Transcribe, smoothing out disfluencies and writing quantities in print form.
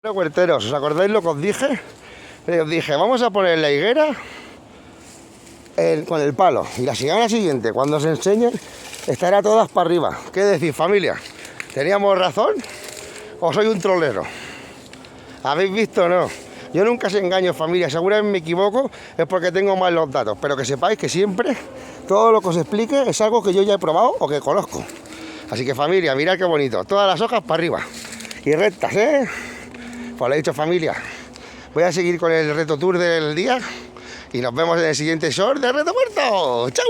Huerteros, ¿os acordáis lo que os dije? Os dije, vamos a poner la higuera con el palo. Y la semana siguiente, cuando os enseñen, estará todas para arriba. ¿Qué decís, familia? ¿Teníamos razón? ¿O soy un trolero? ¿Habéis visto o no? Yo nunca os engaño, familia. Seguramente me equivoco, es porque tengo mal los datos. Pero que sepáis que siempre todo lo que os explique es algo que yo ya he probado o que conozco. Así que, familia, mirad qué bonito. Todas las hojas para arriba. Y rectas, ¿eh? Pues lo he dicho, familia. Voy a seguir con el reto tour del día y nos vemos en el siguiente short de Reto Muerto. ¡Chao!